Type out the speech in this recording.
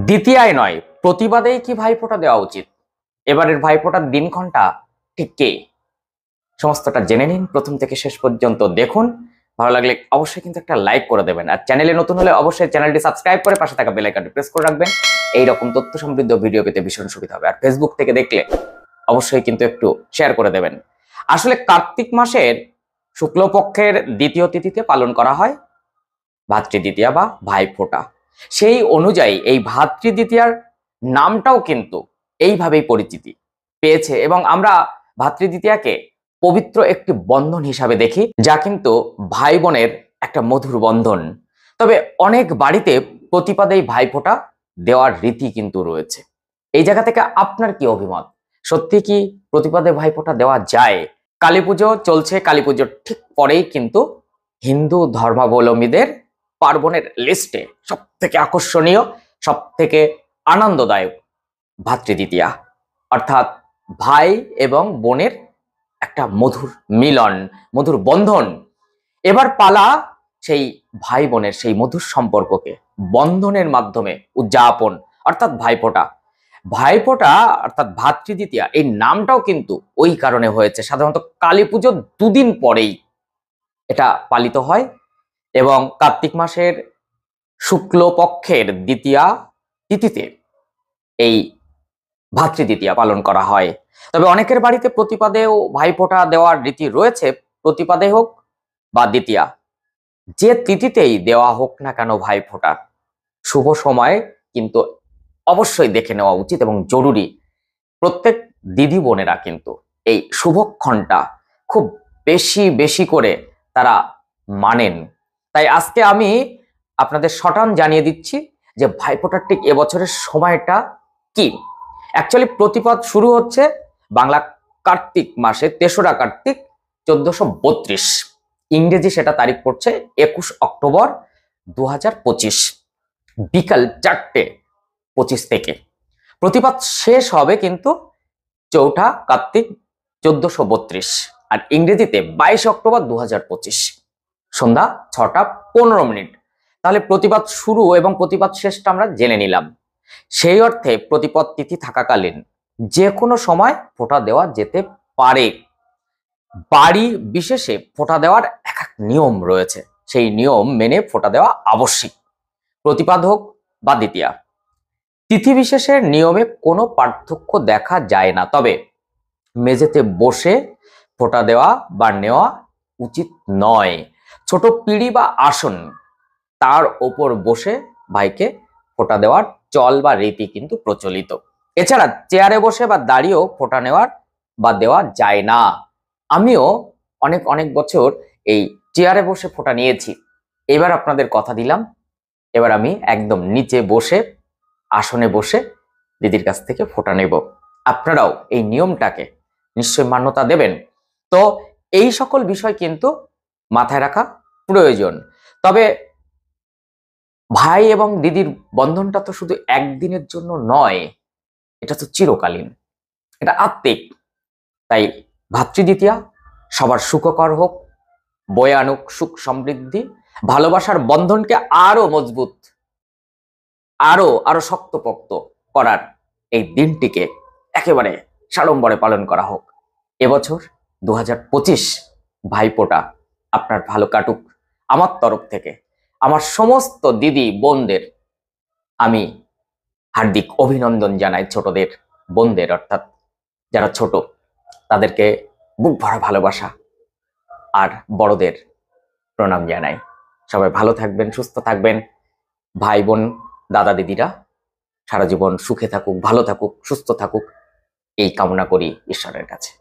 দ্বিতীয়ায় নয়, প্রতিবাদেই কি ভাইফোঁটা দেওয়া উচিত? এবারের ভাইফোঁটার দিনক্ষণটা ঠিক কে? সমস্তটা জেনে নিন, প্রথম থেকে শেষ পর্যন্ত দেখুন। ভালো লাগলে অবশ্যই কিন্তু একটা লাইক করে দেবেন, আর চ্যানেলে নতুন হলে অবশ্যই চ্যানেলটি সাবস্ক্রাইব করে পাশে থাকা বেল আইকনটি প্রেস করে রাখবেন। এইরকম তথ্য সমৃদ্ধ ভিডিও পেতে ভীষণ সুবিধা হবে। আর ফেসবুক থেকে দেখলে অবশ্যই কিন্তু একটু শেয়ার করে দেবেন। আসলে কার্তিক মাসের শুক্লপক্ষের দ্বিতীয় তিথিতে পালন করা হয় ভাতৃদ্বিতীয়া বা ভাইফোঁটা। সেই অনুযায়ী এই ভাতৃদ্বিতীয়ার নামটাও কিন্তু এইভাবেই পরিচিতি পেয়েছে, এবং আমরা ভাতৃদ্বিতীয়াকে পবিত্র একটি বন্ধন হিসাবে দেখি, যা কিন্তু ভাই বোনের একটা মধুর বন্ধন। তবে অনেক বাড়িতে প্রতিপাদেই ভাইফোঁটা দেওয়ার রীতি কিন্তু রয়েছে। এই জায়গা থেকে আপনার কি অভিমত? সত্যি কি প্রতিপাদে ভাইফোঁটা দেওয়া যায়? কালী পুজো চলছে, কালী পুজোর ঠিক পরেই কিন্তু হিন্দু ধর্মাবলম্বীদের পার্বণের লিস্টে সব থেকে আকর্ষণীয়, সব থেকে আনন্দদায়ক ভাতৃদ্বিতীয়া, অর্থাৎ ভাই এবং বোনের একটা মধুর মিলন, মধুর বন্ধন। এবার পালা সেই ভাই বোনের সেই মধুর সম্পর্ককে বন্ধনের মাধ্যমে উদযাপন, অর্থাৎ ভাইফোঁটা। ভাইফোঁটা অর্থাৎ ভাতৃদ্বিতীয়া এই নামটাও কিন্তু ওই কারণে হয়েছে, সাধারণত কালী পুজোর দুদিন পরেই এটা পালিত হয়, এবং কার্তিক মাসের শুক্লপক্ষের দ্বিতীয়া তিথিতে এই ভাতৃদ্বিতীয়া পালন করা হয়। তবে অনেকের বাড়িতে প্রতিপাদেও ভাইফোঁটা দেওয়ার রীতি রয়েছে। প্রতিপাদে হোক বা দ্বিতীয়া, যে তিথিতেই দেওয়া হোক না কেন ভাইফোঁটা, শুভ সময় কিন্তু অবশ্যই দেখে নেওয়া উচিত এবং জরুরি। প্রত্যেক দিদি বোনেরা কিন্তু এই শুভক্ষণটা খুব বেশি বেশি করে তারা মানেন। তাই আজকে আমি আপনাদের সটান জানিয়ে দিচ্ছি যে ভাইফোঁটার ঠিক এবছরের সময়টা কি। অ্যাকচুয়ালি প্রতিপদ শুরু হচ্ছে বাংলা কার্তিক মাসে ৩রা কার্তিক ১৪৩২, ইংরেজি সেটা তারিখ পড়ছে ২১ অক্টোবর ২০২৫ বিকাল ৪:২৫ থেকে। প্রতিপদ শেষ হবে কিন্তু ৪ঠা কার্তিক ১৪৩২, আর ইংরেজিতে ২২ অক্টোবর ২০২৫ সন্ধ্যা ৬টা ১৫। তাহলে প্রতিবাদ শুরু এবং প্রতিবাদ শেষটা আমরা জেনে নিলাম। সেই অর্থে প্রতিপদ তিথি থাকাকালীন যে কোনো সময় ফোঁটা দেওয়া যেতে পারে। বাড়ি বিশেষে ফোঁটা দেওয়ার এক এক নিয়ম রয়েছে, সেই নিয়ম মেনে ফোঁটা দেওয়া আবশ্যিক, প্রতিপাদ হোক বা দ্বিতীয়া। তিথি বিশেষের নিয়মে কোনো পার্থক্য দেখা যায় না, তবে মেঝেতে বসে ফোঁটা দেওয়া বা নেওয়া উচিত নয়। ছোট পিঁড়ি বা আসন, তার ওপর বসে ভাইকে ফোঁটা দেওয়ার চল বা রীতি কিন্তু প্রচলিত। এছাড়া চেয়ারে বসে বা দাঁড়িয়েও ফোঁটা নেওয়ার বা দেওয়া যায় না। আমিও অনেক অনেক বছর এই চেয়ারে বসে ফোঁটা নিয়েছি। এবার আপনাদের কথা দিলাম, এবার আমি একদম নিচে বসে আসনে বসে দিদির কাছ থেকে ফোঁটা নেব। আপনারাও এই নিয়মটাকে নিশ্চয় মান্যতা দেবেন। তো এই সকল বিষয় কিন্তু মাথায় রাখা প্রয়োজন। তবে ভাই এবং দিদির বন্ধনটা তো শুধু একদিনের জন্য নয়, এটা তো চিরকালীন, এটা আত্মিক। তাই ভাতৃদ্বিতীয়া সবার সুখকর হোক, বয়ে আনুক সুখ সমৃদ্ধি, ভালোবাসার বন্ধনকে আরো মজবুত, আরো আরো শক্তপোক্ত করার এই দিনটিকে একেবারে সাড়ম্বরে পালন করা হোক। এবছর ২০২৫ ভাইফোঁটা আপনার ভালো কাটুক। আমার তরফ থেকে আমার সমস্ত দিদি বোনদের আমি হার্দিক অভিনন্দন জানাই। ছোটদের বোনদের, অর্থাৎ যারা ছোট, তাদেরকে বুক ভরা ভালোবাসা, আর বড়দের প্রণাম জানাই। সবাই ভালো থাকবেন, সুস্থ থাকবেন। ভাই বোন দাদা দিদিরা সারা জীবন সুখে থাকুক, ভালো থাকুক, সুস্থ থাকুক, এই কামনা করি ঈশ্বরের কাছে।